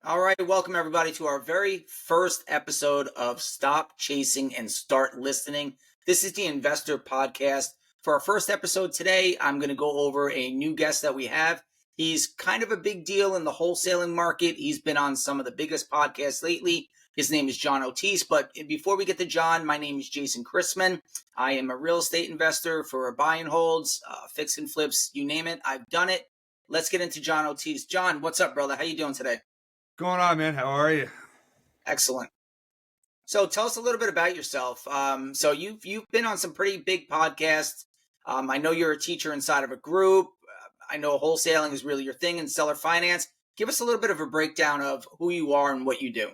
All right, welcome everybody to our very first episode of Stop Chasing and Start Listening. This is the Investor Podcast. For our first episode today, I'm going to go over a new guest that we have. He's kind of a big deal in the wholesaling market. He's been on some of the biggest podcasts lately. His name is John Oitice. But before we get to John, my name is Jason Chrisman. I am a real estate investor for buy and holds, fix and flips, you name it. I've done it. Let's get into John Oitice. John, what's up, brother? How you doing today? Going on, man? How are you? Excellent. So tell us a little bit about yourself. So you've been on some pretty big podcasts. I know you're a teacher inside of a group. I know wholesaling is really your thing and seller finance. Give us a little bit of a breakdown of who you are and what you do.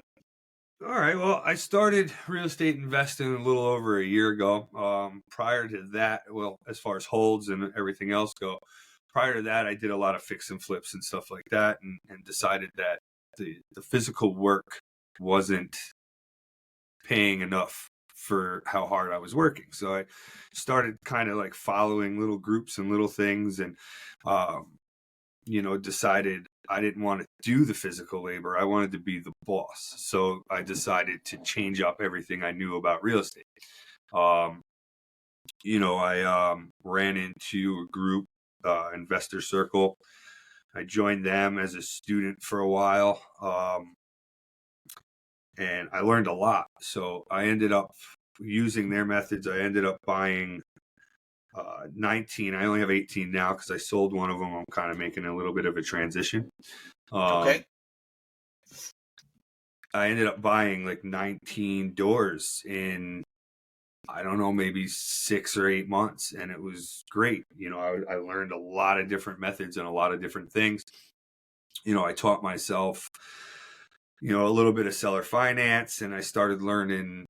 All right. Well, I started real estate investing a little over a year ago. Prior to that, well, as far as holds and everything else go, prior to that, I did a lot of fix and flips and stuff like that, and decided that the physical work wasn't paying enough for how hard I was working. So I started kind of like following little groups and little things, and decided I didn't want to do the physical labor. I wanted to be the boss. So I decided to change up everything I knew about real estate. I ran into a group, Investor Circle. I joined them as a student for a while, and I learned a lot. So I ended up using their methods. I ended up buying 19. I only have 18 now because I sold one of them. I'm kind of making a little bit of a transition. Okay. I ended up buying like 19 doors in, I don't know, maybe 6 or 8 months. And it was great. I learned a lot of different methods and a lot of different things. I taught myself, a little bit of seller finance, and I started learning,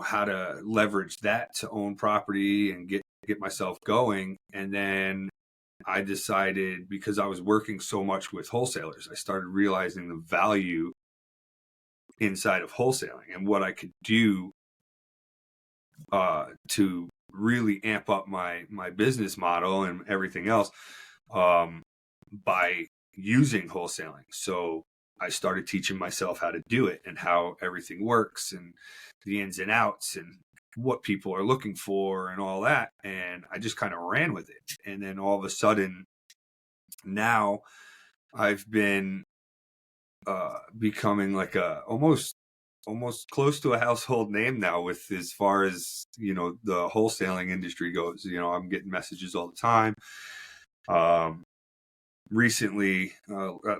how to leverage that to own property and get myself going. And then I decided, because I was working so much with wholesalers, I started realizing the value inside of wholesaling and what I could do to really amp up my business model and everything else by using wholesaling. So I started teaching myself how to do it and how everything works and the ins and outs and what people are looking for and all that. And I just kind of ran with it. And then all of a sudden now I've been becoming like a almost close to a household name now with, as far as, the wholesaling industry goes. I'm getting messages all the time. Recently,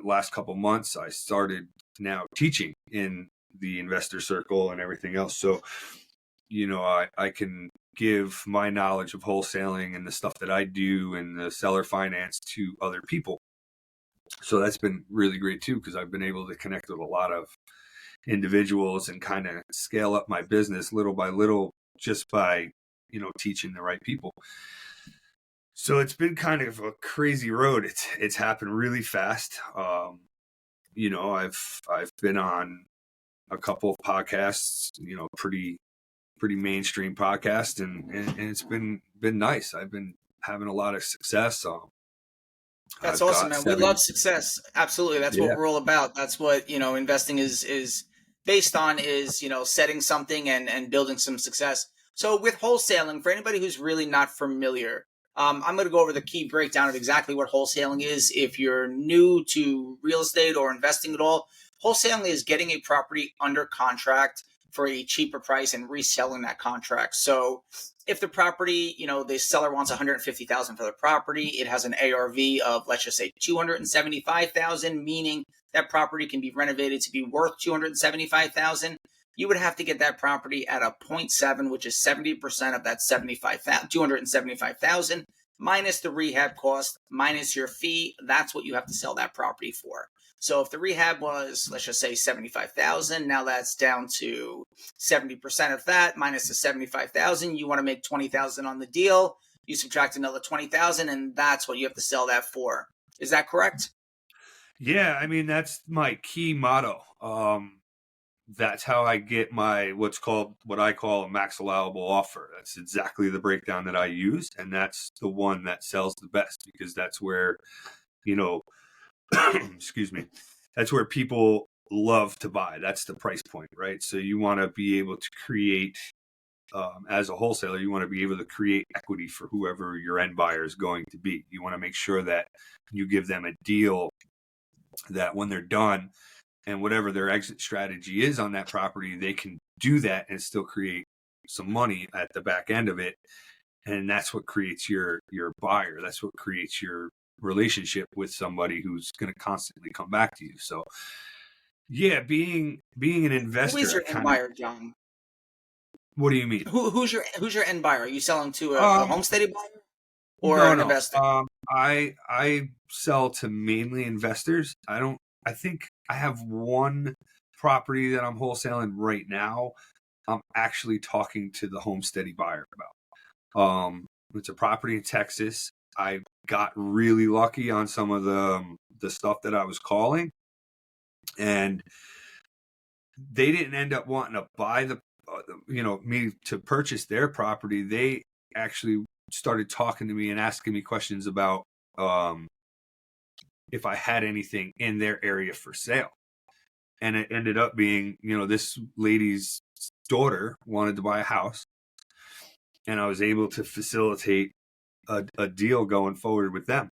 last couple months, I started now teaching in the Investor Circle and everything else. So, I can give my knowledge of wholesaling and the stuff that I do and the seller finance to other people. So that's been really great too, because I've been able to connect with a lot of individuals and kind of scale up my business little by little, just by, teaching the right people. So it's been kind of a crazy road. It's happened really fast. I've been on a couple of podcasts, pretty mainstream podcasts, and it's been nice. I've been having a lot of success. That's awesome, man. We love success. Absolutely. That's what we're all about. That's what, investing is based on, is, setting something and building some success. So with wholesaling, for anybody who's really not familiar, I'm going to go over the key breakdown of exactly what wholesaling is. If you're new to real estate or investing at all, wholesaling is getting a property under contract for a cheaper price and reselling that contract. So if the property, the seller wants $150,000 for the property, it has an ARV of, let's just say, $275,000, meaning that property can be renovated to be worth $275,000. You would have to get that property at a 0.7, which is 70% of that $275,000, minus the rehab cost, minus your fee. That's what you have to sell that property for. So if the rehab was, let's just say, $75,000, now that's down to 70% of that minus the $75,000. You want to make $20,000 on the deal. You subtract another $20,000, and that's what you have to sell that for. Is that correct? Yeah, I mean, that's my key motto. That's how I get my what I call a max allowable offer. That's exactly the breakdown that I use, and that's the one that sells the best, because that's where, excuse me, that's where people love to buy. That's the price point, right? So you want to be able to create, as a wholesaler, you want to be able to create equity for whoever your end buyer is going to be. You want to make sure that you give them a deal that when they're done and whatever their exit strategy is on that property, they can do that and still create some money at the back end of it. And that's what creates your buyer. That's what creates your relationship with somebody who's going to constantly come back to you. So yeah, being an investor, Who is your end buyer, John? What do you mean? Who's your end buyer? Are you selling to a homesteading buyer or No, an no. investor? I sell to mainly investors. I think I have one property that I'm wholesaling right now. I'm actually talking to the homesteading buyer about. It's a property in Texas. I got really lucky on some of the stuff that I was calling, and they didn't end up wanting to buy me to purchase their property. They actually started talking to me and asking me questions about if I had anything in their area for sale. And it ended up being, this lady's daughter wanted to buy a house, and I was able to facilitate a deal going forward with them.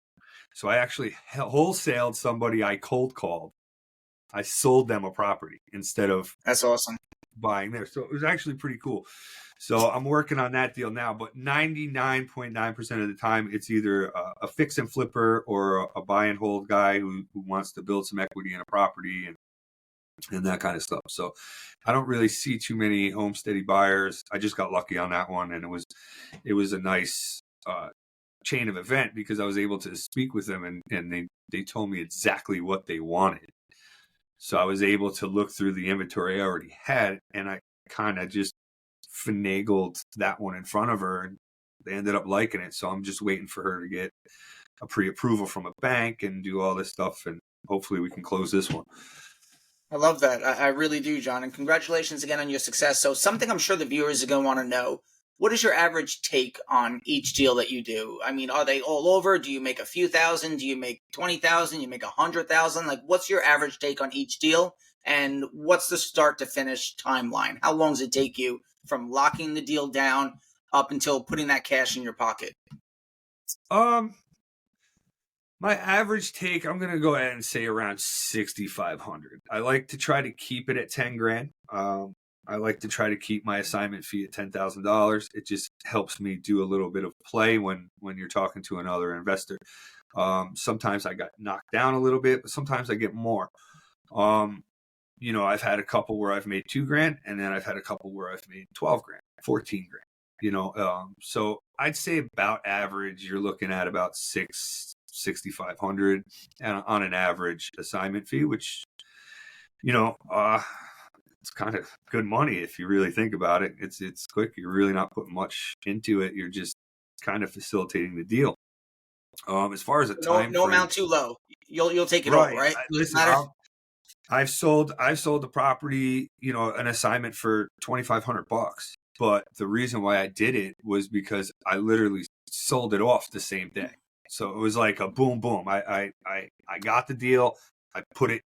So I actually wholesaled somebody I cold called. I sold them a property instead of That's awesome. buying there. So it was actually pretty cool. So I'm working on that deal now, but 99.9% of the time, it's either a fix and flipper or a buy and hold guy who wants to build some equity in a property and that kind of stuff. So I don't really see too many homesteady buyers. I just got lucky on that one, and it was a nice chain of event because I was able to speak with them, and they told me exactly what they wanted. So I was able to look through the inventory I already had, and I kind of just finagled that one in front of her, and they ended up liking it. So I'm just waiting for her to get a pre-approval from a bank and do all this stuff, and hopefully we can close this one. I love that. I really do, John. And congratulations again on your success. So something I'm sure the viewers are going to want to know, what is your average take on each deal that you do? I mean, are they all over? Do you make a few thousand? Do you make 20,000? You make 100,000? Like, what's your average take on each deal? And what's the start to finish timeline? How long does it take you from locking the deal down up until putting that cash in your pocket? My average take, I'm going to go ahead and say around 6,500. I like to try to keep it at 10 grand. I like to try to keep my assignment fee at $10,000. It just helps me do a little bit of play when you're talking to another investor. Sometimes I got knocked down a little bit, but sometimes I get more. I've had a couple where I've made 2 grand, and then I've had a couple where I've made 12 grand, 14 grand, so I'd say about average, you're looking at about 6,500 on an average assignment fee, which, it's kind of good money if you really think about it. It's quick. You're really not putting much into it. You're just kind of facilitating the deal. As far as a time no frame, amount too low. You'll take it right? all, right? Listen, I've sold the property, an assignment for $2,500. But the reason why I did it was because I literally sold it off the same day. So it was like a boom, boom. I got the deal. I put it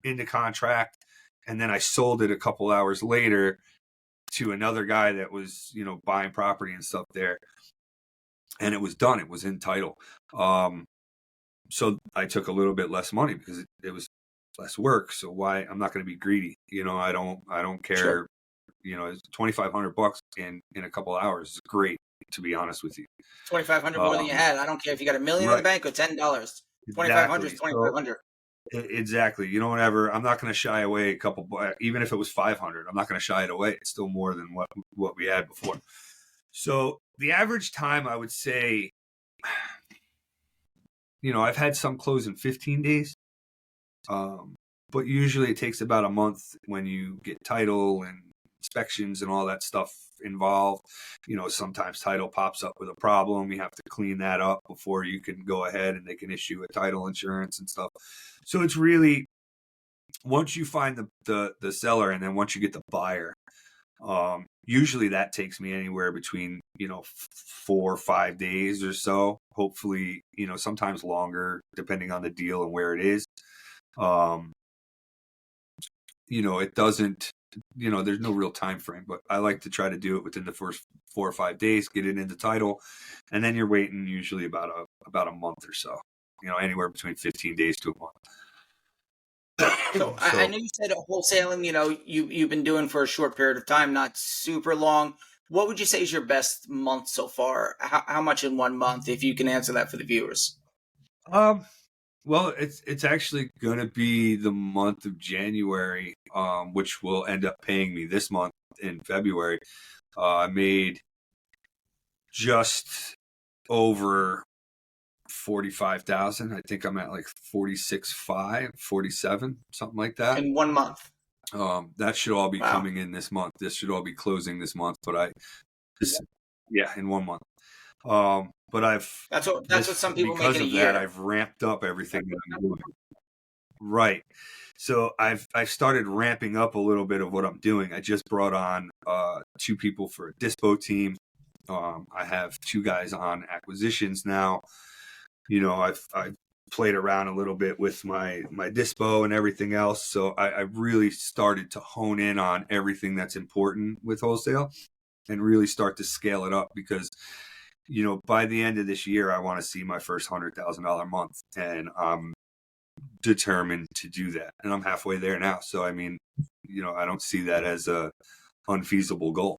into contract, and then I sold it a couple hours later to another guy that was, buying property and stuff there. And it was done. It was in title. So I took a little bit less money because it was less work. So why? I'm not going to be greedy. I don't care. Sure. It's $2,500 in a couple of hours is great, to be honest with you. 2,500 more than you had. I don't care if you got $1 million in the bank or $10. 2,500 is 2,500. Exactly. Whatever. I'm not going to shy away even if it was 500. I'm not going to shy it away. It's still more than what we had before. So the average time, I would say, I've had some close in 15 days. But usually it takes about a month when you get title and inspections and all that stuff involved. Sometimes title pops up with a problem. You have to clean that up before you can go ahead and they can issue a title insurance and stuff. So it's really, once you find the seller and then once you get the buyer, usually that takes me anywhere between, 4 or 5 days or so. Hopefully, sometimes longer depending on the deal and where it is. it doesn't, there's no real time frame, but I like to try to do it within the first 4 or 5 days, get it in the title, and then you're waiting usually about a month or so, anywhere between 15 days to a month. So I know you said wholesaling, you've been doing for a short period of time, not super long. What would you say is your best month so far? How much in 1 month, if you can answer that for the viewers? Well, it's actually going to be the month of January, which will end up paying me this month in February. I made just over 45,000. I think I'm at like 46.5, 47, something like that. In 1 month. That should all be coming in this month. This should all be closing this month, but in 1 month. But that's what some people make in a year. That, I've ramped up everything that I'm doing. Right. So I've started ramping up a little bit of what I'm doing. I just brought on 2 people for a dispo team. I have 2 guys on acquisitions now. I've played around a little bit with my dispo and everything else. So I really started to hone in on everything that's important with wholesale and really start to scale it up because, by the end of this year, I want to see my first $100,000 month, and I'm determined to do that. And I'm halfway there now. So, I mean, I don't see that as a unfeasible goal.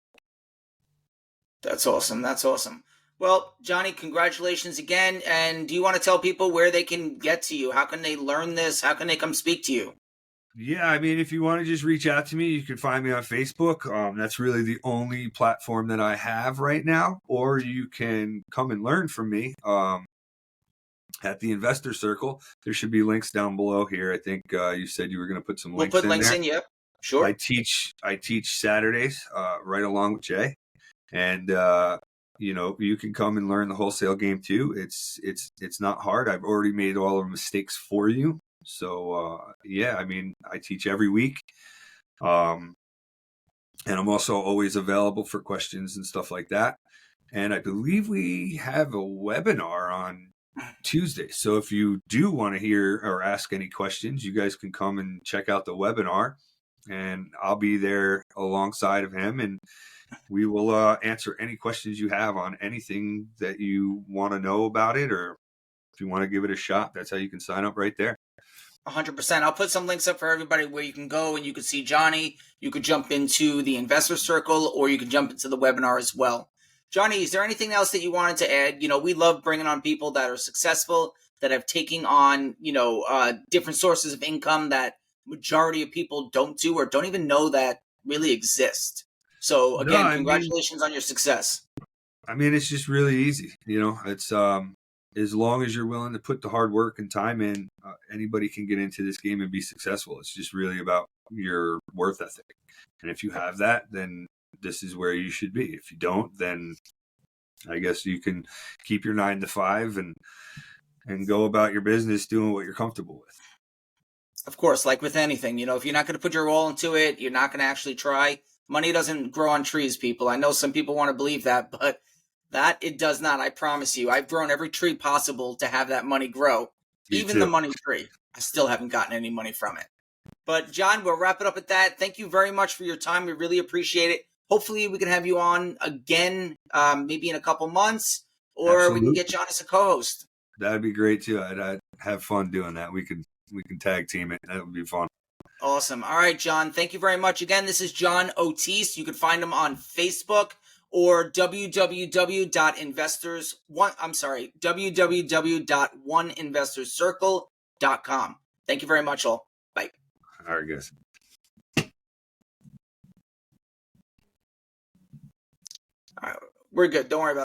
That's awesome. That's awesome. Well, Johnny, congratulations again. And do you want to tell people where they can get to you? How can they learn this? How can they come speak to you? Yeah, I mean, if you want to just reach out to me, you can find me on Facebook. That's really the only platform that I have right now. Or you can come and learn from me at the Investor Circle. There should be links down below here. I think you said you were going to put some links in there. We'll put links in, yep. Sure. I teach Saturdays right along with Jay. And, you can come and learn the wholesale game too. It's not hard. I've already made all the mistakes for you. So, I mean, I teach every week. And I'm also always available for questions and stuff like that. And I believe we have a webinar on Tuesday. So if you do want to hear or ask any questions, you guys can come and check out the webinar, and I'll be there alongside of him, and we will answer any questions you have on anything that you want to know about it, or if you want to give it a shot. That's how you can sign up right there. 100%. I'll put some links up for everybody where you can go and you can see Johnny. You could jump into the Investor Circle, or you can jump into the webinar as well. Johnny, is there anything else that you wanted to add? We love bringing on people that are successful, that have taken on, different sources of income that majority of people don't do or don't even know that really exist. So again, congratulations on your success. I mean, it's just really easy. It's as long as you're willing to put the hard work and time in, anybody can get into this game and be successful. It's just really about your worth ethic. And if you have that, then this is where you should be. If you don't, then I guess you can keep your 9 to 5 and go about your business doing what you're comfortable with. Of course, like with anything, if you're not going to put your all into it, you're not going to actually try. Money doesn't grow on trees, people. I know some people want to believe that, but that it does not. I promise you. I've grown every tree possible to have that money grow. Even the money tree. I still haven't gotten any money from it. But John, we'll wrap it up at that. Thank you very much for your time. We really appreciate it. Hopefully we can have you on again, maybe in a couple months, or Absolutely. We can get you on as a co-host. That'd be great too. I'd have fun doing that. We can tag team it. That would be fun. Awesome. All right, John. Thank you very much. Again, this is John Oitice. You can find him on Facebook or www.oneinvestorcircle.com. Thank you very much, all. Bye. All right, guys. All right, we're good. Don't worry about it.